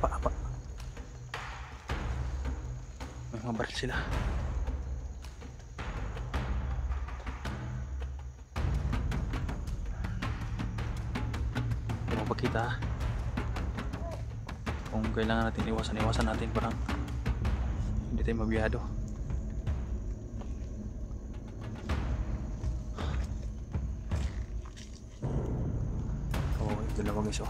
apa. May mga baril sila. Hindi magpakita. Kung kailangan natin iwasan natin, parang hindi tayo mabiyado. Dalawa guys,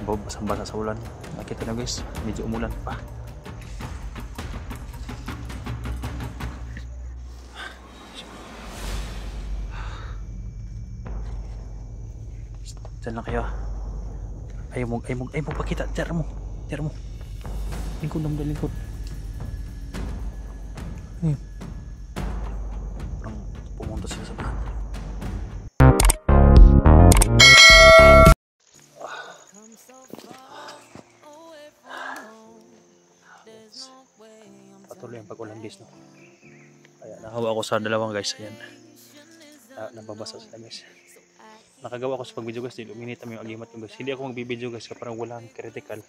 basang-basa sa ulan. Nakita na guys, medyo umulan pa. Diyan lang kayo. Ayaw mo pakita. Tira mo. Lingkod naman, lingkod. Parang pumunta sila sa bahan. Patuloy ang pag-ulan guys, no? Kaya nahawa ako sa dalawang guys. Ayan, nababasa sila guys. Nakagawa ako sa pag-video guys, luminita mo yung agimat yung guys. Hindi ako mag-video guys kapag parang walang critical.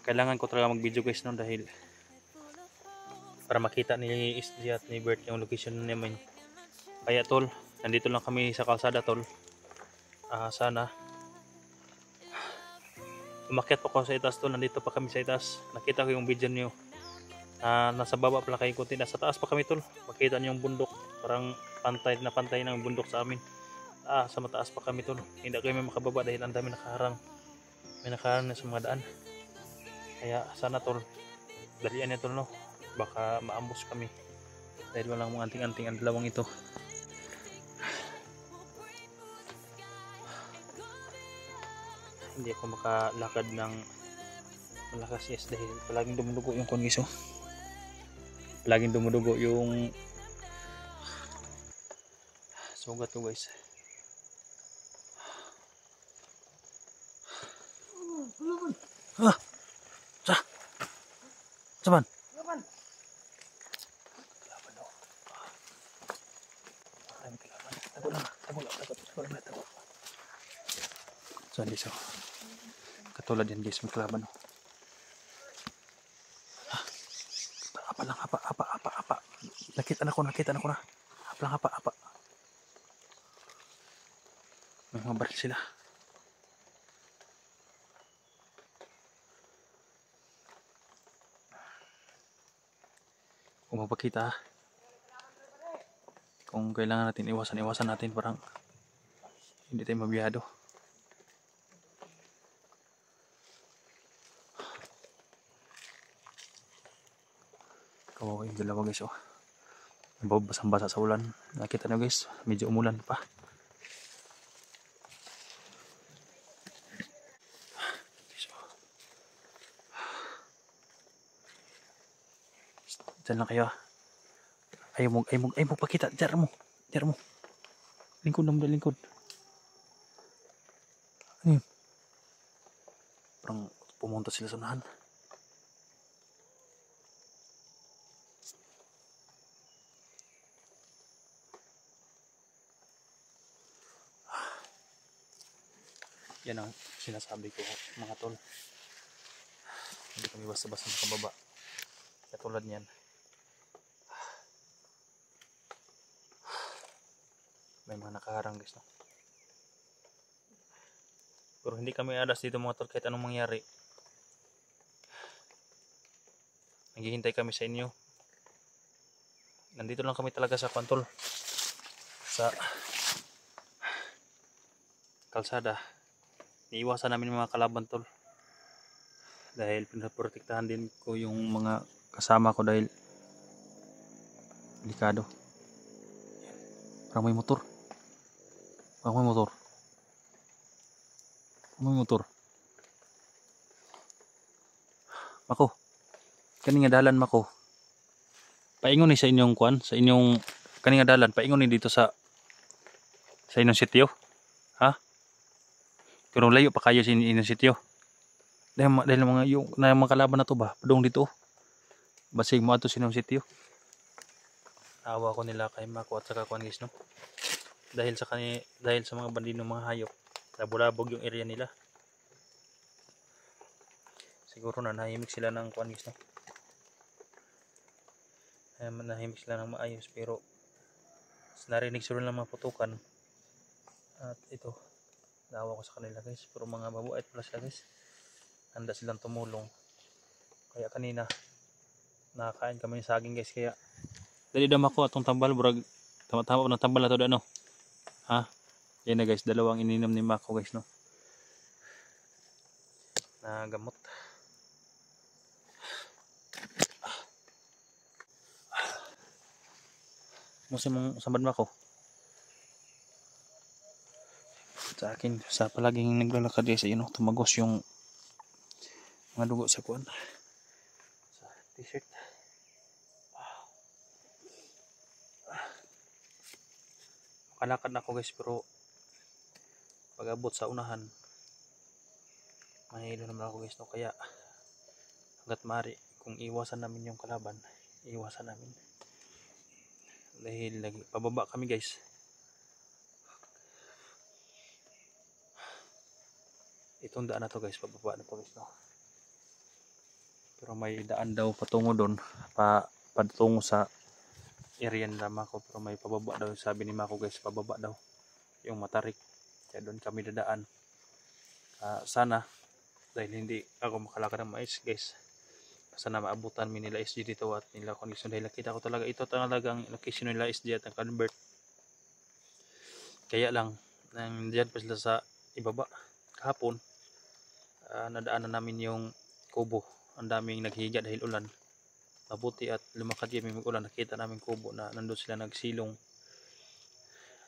Kailangan ko talaga mag-video guys, no? Dahil para makita ni Isdi at ni Bert yung location namin. Kaya tol, nandito lang kami sa kalsada tol. Sana umakyat pa ko sa itaas tol, nandito pa kami sa itaas. Nakita ko yung video niyo. Nasa baba pala kayo kunti, nasa taas pa kami tol. Makita niyo yung bundok, parang pantay ng bundok sa amin. Sa mataas pa kami tol. Hindi kami makababa dahil ang dami nakaharang. May nakaharang na sa mga daan. Kaya sana tol, dalian niya tol, no? Baka maambos kami dahil walang mga anting-anting ang dalawang ito. Hindi ako makalakad ng malakas yes, dahil palaging dumudugo yung kongiso. Palaging dumudugo yung sugat ko guys. Saban. Tago. So, katulad yan guys, may kalaban. Apa lang, apa. Nakita na ko na. Apa. May mga baril sila. Kung magpakita, kung kailangan natin iwasan natin, parang hindi tayo mabiyado. Yung dalawa guys, basang-basa sa ulan. Nakita na guys, medyo umulan pa. Diyan lang kayo. Ayaw mo pakita. Tira mo. Lingkod naman, lingkod. Parang pumunta sila sa unahan. Yan ang sinasabi ko mga tol. Hindi kami basta-basta nakababa. Katulad niyan. May mga nakaharang guys, no? Pero hindi kami alas dito mga tol kahit anong mangyari. Naghihintay kami sa inyo. Nandito lang kami talaga sa kwantol. Sa kalsada. Iiwasan namin yung mga kalaban tol. Dahil pinaprotektahan din ko yung mga kasama ko dahil delikado. Parang may motor. Mako. Kani nga dalan mako. Paingon ni sa inyong kwan, sa inyong kani nga dalan, paingon ni dito sa inyong sitio. Ha? Pero layo pa kayo sa inyong sitio. Dahil mga kalaban na to ba? Padung dito. Basig mo ato sa inyong sitio. Awa ko nila kay Mako at saka kwan guys, no? Dahil sa mga bandinong mga hayop, labog yung area nila. Siguro na nahimik sila ng kuan guys, no? Nahimik sila ng maayos, pero narinig sila ng mga putukan. At ito, naawa ko sa kanila guys, pero mga babuait pala sila guys. Handa silang tumulong. Kaya kanina nakakain kami ng saging guys, kaya dali dam ako atong tambal, burag tama-tama ng tambal na to, ano? Ha? Yan na guys, dalawang ininom ni Mako guys, no? Na gamot. Musi mong sambad Mako. Sa akin, sa palaging naglalakad guys, ayun, no? Tumagos yung mga dugo sa kuan. Sa t-shirt. Makalakad na ako guys, pero pag abot sa unahan, mahilo naman ako guys, no? Kaya hanggat maaari, kung iwasan namin yung kalaban, iwasan namin. Dahil lagi pababa kami guys. Itong daan na to guys, pababa na to guys, no? Pero may daan daw patungo doon, patungo sa area nila Mako, pero may pababa daw, sabi ni Mako guys, pababa daw yung Matarik. Kaya doon kami dadaan. Sana, dahil hindi ako makalakad ng mais guys, sana maabutan mi nila SG dito at nila condition, dahil nakita ko talaga ito talagang location nila SG at ang convert. Kaya lang nandiyan pa sila sa ibaba. Kahapon nadaanan namin yung kubo, ang daming naghiga dahil ulan. Mabuti at lumakad kami mag-ulan, nakita namin kubo na nandun sila nagsilong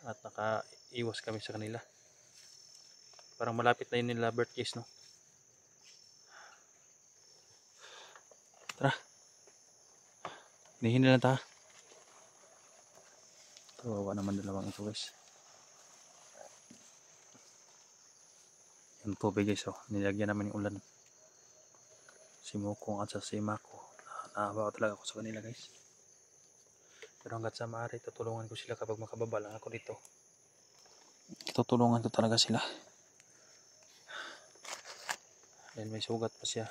at nakaiwas kami sa kanila. Parang malapit na yun nila birthdays, no? Tara, nihin na ta. Kawawa naman dalawang ito guys. Yung tubig guys, oh, nilagyan naman yung ulan. Si Mukong at si Mako, naawa talaga ako sa kanila guys. Pero hanggat sa maaari, tutulungan ko sila kapag makababa lang ako dito. Tutulungan ko talaga sila. Dahil may sugat pa siya.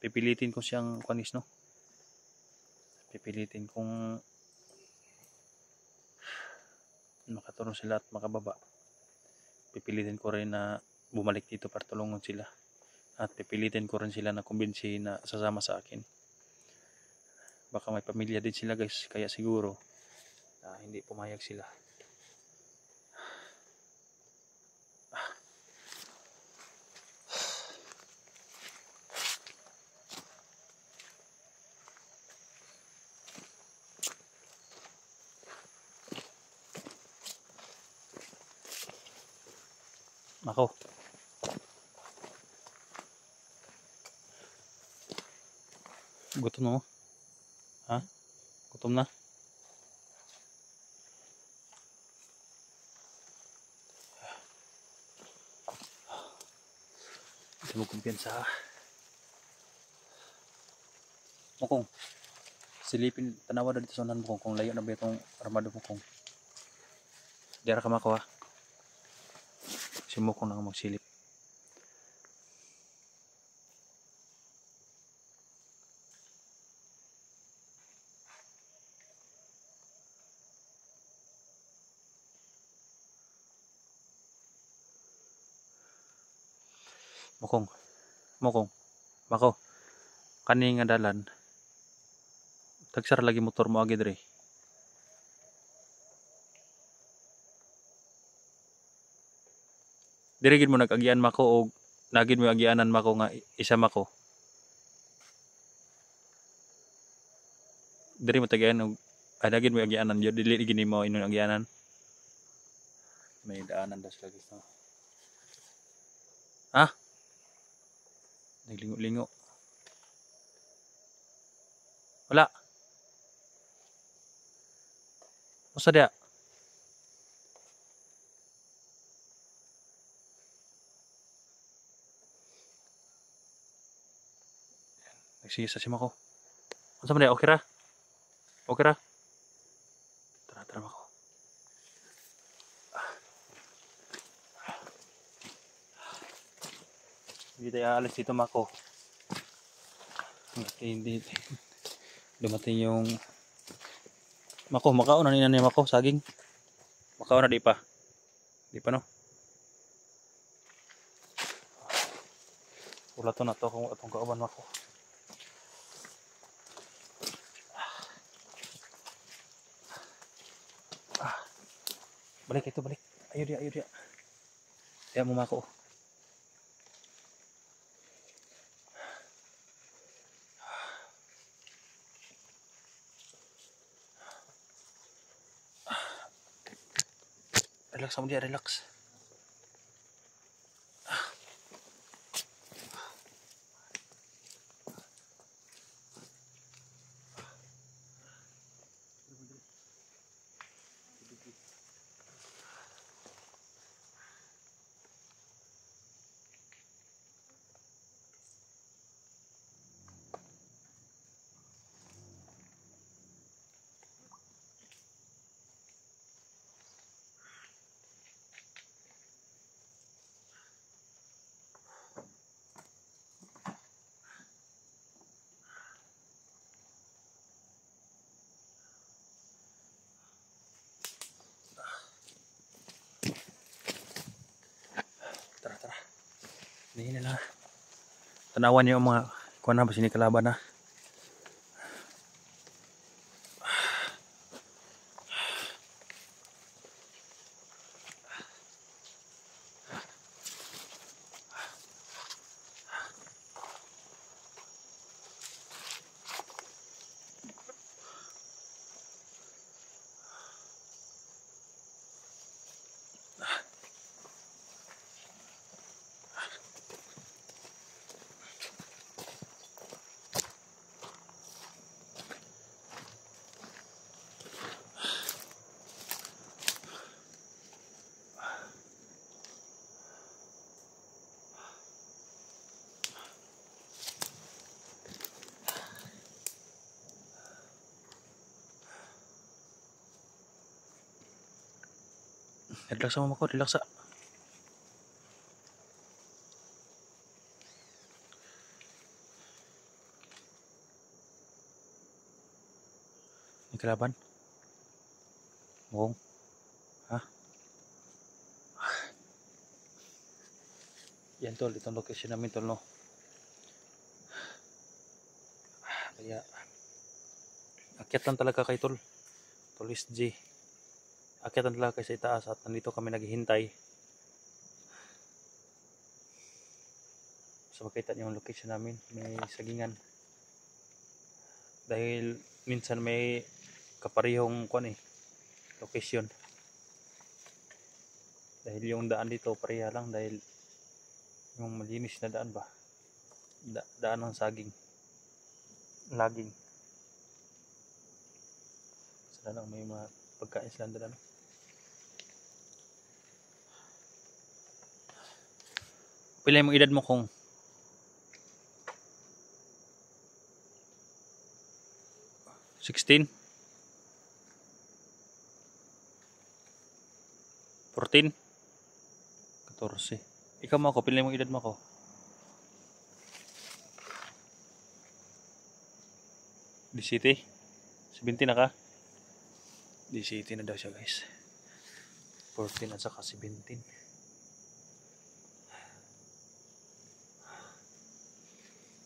Pipilitin ko siyang kuanis, no? Pipilitin kong makatulong sila at makababa. Pipilitin ko rin na bumalik dito para tulungan sila. At pipilitin ko rin sila na kumbinsi na sasama sa akin. Baka may pamilya din sila guys, kaya siguro hindi pumayag sila. Mako. Gutom mo? Ha? Gutom na? Hindi mo kumpiyansa. Mukong, silipin, tanawa na dito sa unan Mukong, kung layo na ba itong armado Mukong. Diara ka Mako, ha? Si Mukong na magsilip. Mukong, Mukong, Mako, kani nga dalan, tagsara lagi motor mo agi diri. Diri gid mo nag-agian Mako o nagid mo agianan Mako nga isa Mako. Diri mo tagian og nagid mo agianan yo dili gini mo inon agianan. May daanan das lagi sa. Ha? Naglingo-lingo. Wala. Usa dia? Nagsisa si Mako. Unsa man dia? Okay ra? Okay ra? Tara Mako. Hindi tayo alis dito Mako. Hindi dumating yung makaon na ni mako saging. Makaon na di pa. Di pa no. Wala to na to kung atong kauban mako. Balik ito balik. Ayo dia, ayo dia. Dia mo mako. Relax mo dia, relax. Tara, tara. Hindi nila. Tanawan niyo mga kuan na ba sini kalaban na. Relax mo mako, relax. Ni kalaban. Ngong. Ha? Yan tol, itong location namin tol no. Kaya akyat lang talaga kay tol. Tolis G. Akyat lang talaga kay sa itaas at nandito kami naghihintay. Sa makita niyo yung location namin, may sagingan. Dahil minsan may kaparehong kuan location. Dahil yung daan dito pareha lang dahil yung malinis na daan ba. Daan ng saging. Laging. Sana lang may mga pagkain sila doon. Pila yung edad mo kung 16? 14? 14. Ikaw mo ako, pila yung edad mo ako? 17? 17 na ka? 17 na daw siya guys. 14 at saka 17.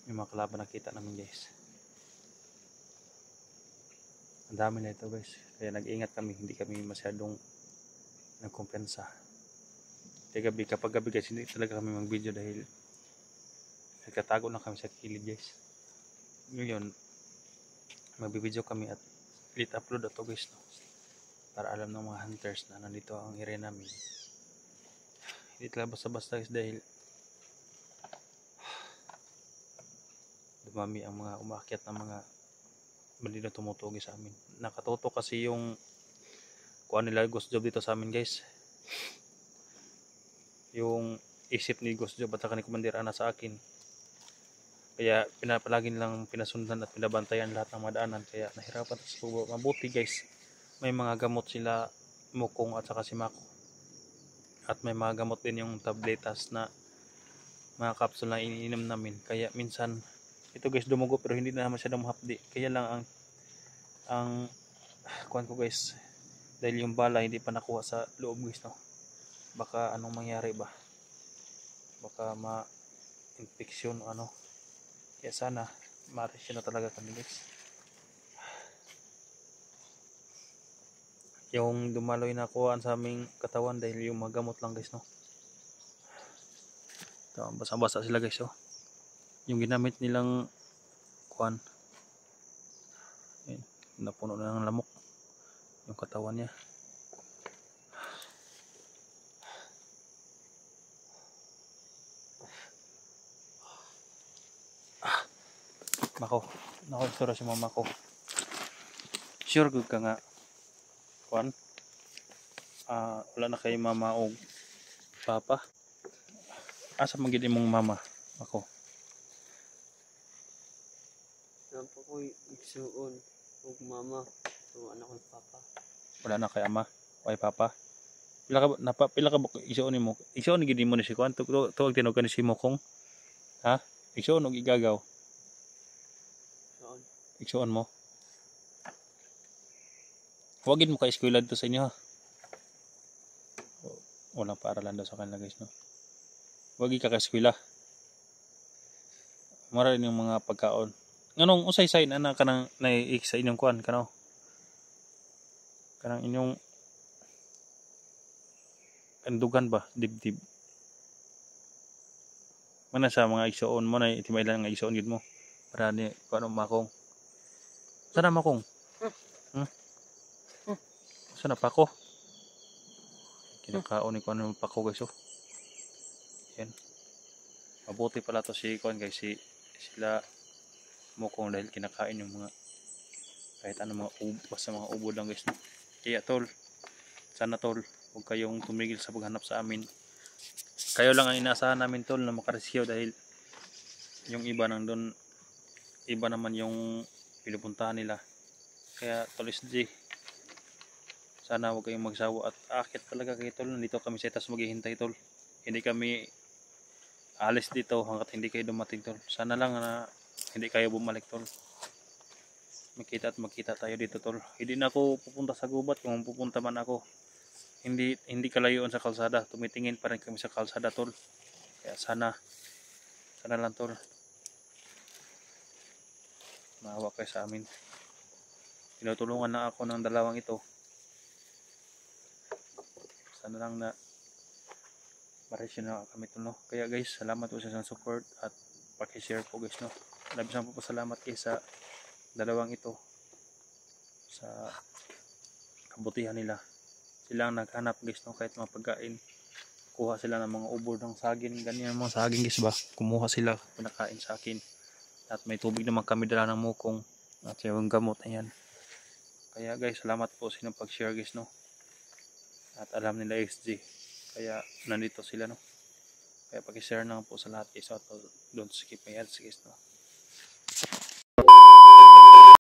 Yung mga kalaban nakita namin guys. Ang dami na ito guys. Kaya nag-ingat kami, hindi kami masyadong nagkumpensa. Kaya gabi, kapag gabi guys, hindi talaga kami mag-video dahil nagkatago lang kami sa kilid guys. Ngayon, magbibideo kami at ulit upload ito guys no? Para alam ng mga hunters na nandito ang area namin. Hindi talaga basta-basta guys dahil dumami ang mga umakyat ng mga balina tumutugi sa amin. Nakatutok kasi yung kuha nila Ghost Job dito sa amin guys. Yung isip ni Ghost Job at saka ni Commander Ana sa akin. Kaya pinapalagi nilang pinasundan at pinabantayan lahat ng mga daanan. Kaya nahirapan sa mabuti guys. May mga gamot sila Mukong at saka si Mako. At may mga gamot din yung tabletas na mga capsule na iniinom namin. Kaya minsan ito guys dumugo pero hindi na masyadong hapdi. Kaya lang ang kuan ko guys, dahil yung bala hindi pa nakuha sa loob guys no. Baka anong mangyari ba? Baka ma-infection o ano. Kaya sana ma-rescue na talaga kami guys. Yung dumaloy na kuhaan sa aming katawan dahil yung magamot lang guys no. Ito, basa-basa sila guys oh. Yung ginamit nilang kuhaan, ayun, napuno na ng lamok yung katawan niya. Mako, nakaistora si mama ko. Sure good ka nga kuhaan, wala na kay mama o papa. Asa magiging mong mama ako? Nampa ko igsuon ug mama tuwa na ko papa. Wala na kay ama o kay papa. Pila ka igsuon nimo? Igsuon gid mo ni si kuhaan, tuwag tinuod ka ni si Mokong. Ha? Igsuon og igagaw. Soon. Igsuon mo. Huwagin mo ka eskwela dito sa inyo ha. Walang paaralan daw sa kanila guys no. Huwag ka eskwela. Mara rin yung mga pagkaon. Nganong usay-say na kanang naiik sa inyong kuan kano? Kanang inyong kandugan ba? Dibdib. Mana sa mga igsoon mo na itimay lang nga igsoon gid mo. Para ni kuano Makong. Sana Makong? Sana pa ko? Kinakaon ni kuano pa ko guys oh. Yan. Mabuti pala to si kuan guys, sila Mokong dahil kinakain yung mga kahit ano basta mga ubod lang guys no? Kaya tol, sana tol huwag kayong tumigil sa paghanap sa amin. Kayo lang ang inaasahan namin tol na makarescue dahil yung iba nandun, iba naman yung pinupuntahan nila. Kaya tol SG, sana huwag kayong magsawa at akit talaga kayo tol. Nandito kami sa itas maghihintay tol. Hindi kami alis dito hanggat hindi kayo dumating tol. Sana lang na hindi kayo bumalik tol. Makita at makita tayo dito tol. Hindi na ako pupunta sa gubat. Kung pupunta man ako, hindi kalayuan sa kalsada. Tumitingin pa rin kami sa kalsada tol. Kaya sana lang tol, maawa kayo sa amin. Tinutulungan na ako ng dalawang ito. Sana lang na ma-rescue na kami tol no. Kaya guys, salamat po sa support at paki-share po guys no. Labis po salamat kayo sa dalawang ito sa kabutihan nila. Sila ang naghanap guys no, kahit mga pagkain. Kuha sila ng mga ubod ng saging, ganyan mga saging guys ba. Kumuha sila, pinakain sa akin. At may tubig naman kami dala ng Mokong at yung gamot ayan. Kaya guys, salamat po sa inyong pag-share guys no. At alam nila XG. Kaya nandito sila no. Kaya paki-share na po sa lahat guys. Don't skip my ads guys no.